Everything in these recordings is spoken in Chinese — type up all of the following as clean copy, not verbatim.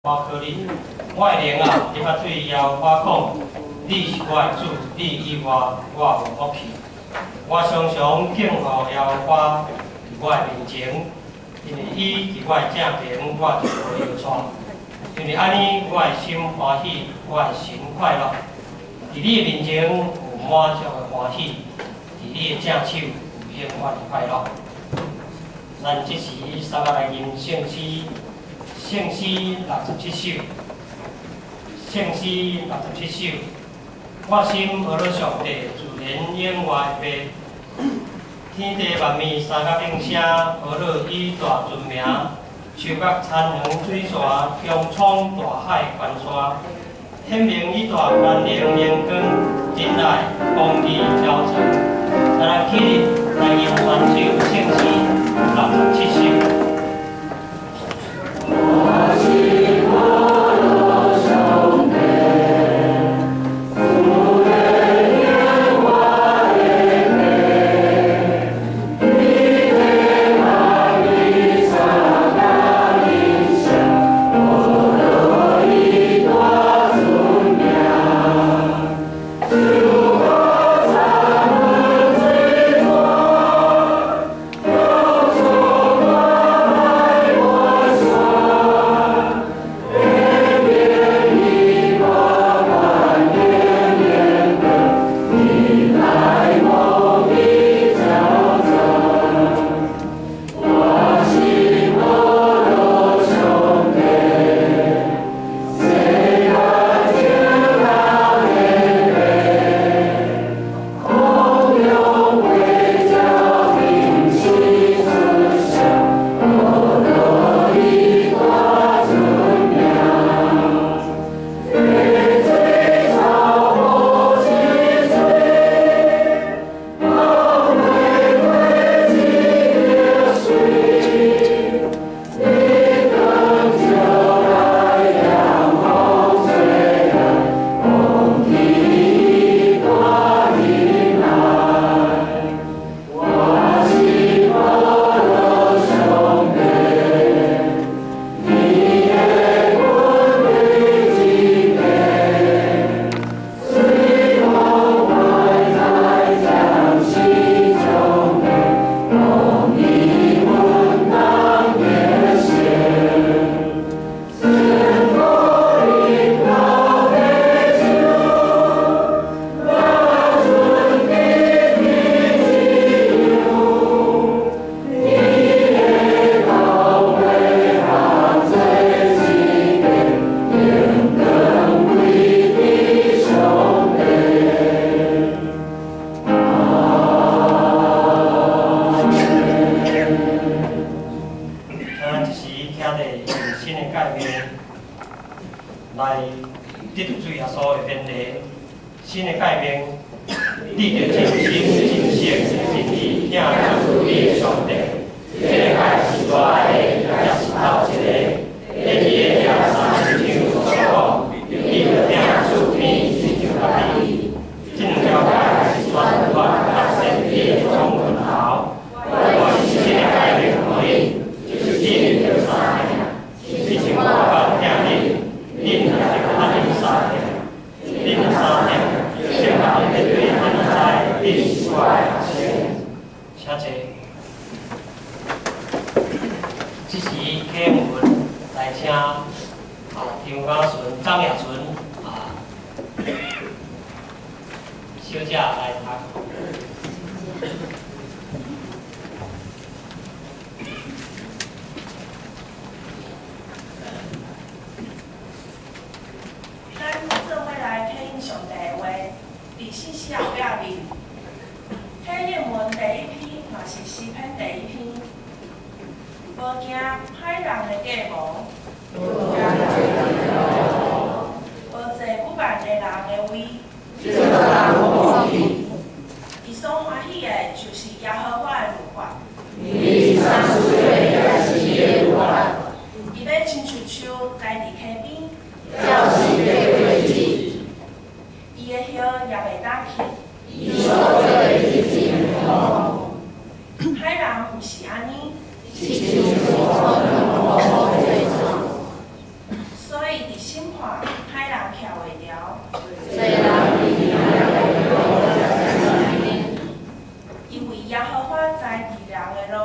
我考你，我会灵啊！你捌对枵我讲，你是我的主，你以外我无福气。我常常敬候枵我伫我的面前，因为伊伫我的正面，我就无摇错。因为安尼，我的心欢喜，我的神快乐。伫你的面前有满足的欢喜，伫你的正手有永远的快乐。咱即时三个来吟圣诗。圣诗67首，圣诗67首。我心学了上帝自然永外的天地万物三角应声，学了以大尊名，树角田园水泉，强闯大海关山，显明以大权能阳光，真来公义标准。咱来起立来吟全首圣诗67首。来得到主耶稣的勉励，新的改变，你着真心、真性、真意，领出你的上帝。这个界是大个，也是头一个。第二个也三张所讲，你着领出你是像甲你。这两条界是传统甲神秘的总混淆。我是新的改变互你，就是你着三样，是像我甲听你。恁若是安尼三样，恁若三样，就靠你对安尼知，你是我的学生。请坐。这时启文来请张家纯、张雅纯小姐来读。第四四后壁面，迄英文第一篇嘛是诗篇第一篇。无惊歹人的计谋，无坐不办的人的位。伊所欢喜的，就是耶和华的律法。伊要亲像树栽伫溪边，伊的叶也袂打去。歹人毋是安尼，所以心看歹人徛袂牢，因为耶和华在治人的路。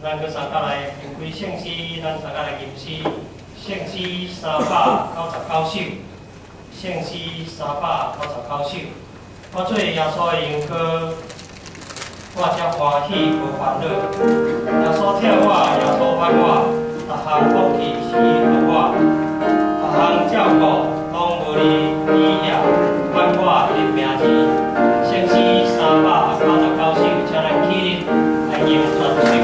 咱搁相甲来评开圣诗，咱相甲来吟诗。圣诗399首，圣诗399首。我做耶稣的羊羔，我才欢喜无烦恼。耶稣疼我，耶稣爱我，逐项福气是伊予我，逐项照顾拢无你以也，管我的名字。圣诗399首，请咱起立来吟全首。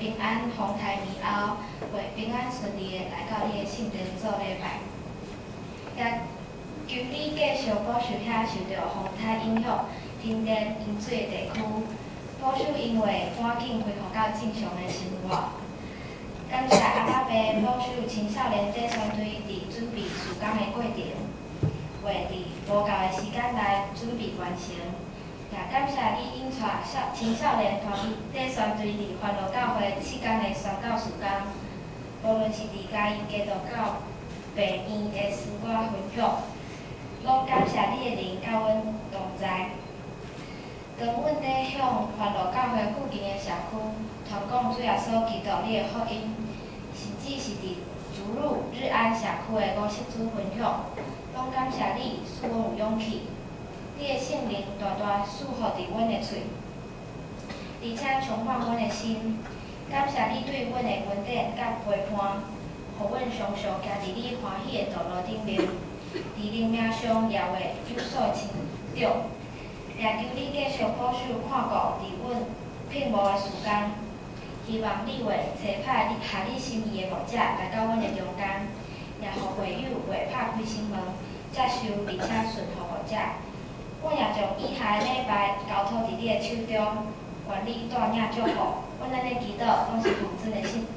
平安风台暝后，为平安顺利的来到你的圣殿做礼拜。也求你继续保守遐受到风台影响、停电淹水的地区，保守因为赶紧恢复到正常的生活。感谢阿爸爸保守青少年这团队伫准备事工的过程，为伫无够的时间内准备完成。也感谢你引带青少年团这团队伫欢乐教会7天的宣教事工，无论是伫家己家到到病院的事我分享，拢感谢你的灵甲阮同在。当阮伫向欢乐教会附近的社区传讲主耶稣基督你的福音，甚至是伫竹路日安社区的50组分享，拢感谢你，使阮有勇气。你的圣灵大大赐福伫阮的喙，而且充满阮的心。感谢你对阮的恩典甲陪伴，互阮常常行伫你欢喜的道路顶面，伫灵命上也会有所成长。也求你继续保守看顾伫阮聘务的事工，希望你会找派合你心意的牧者来到阮的中间，也互会友会拍开心门，接受并且顺服牧者。我也将以下的礼拜交托伫你的手中，愿你带领祝福。阮安尼祈祷，拢是奉主的圣名。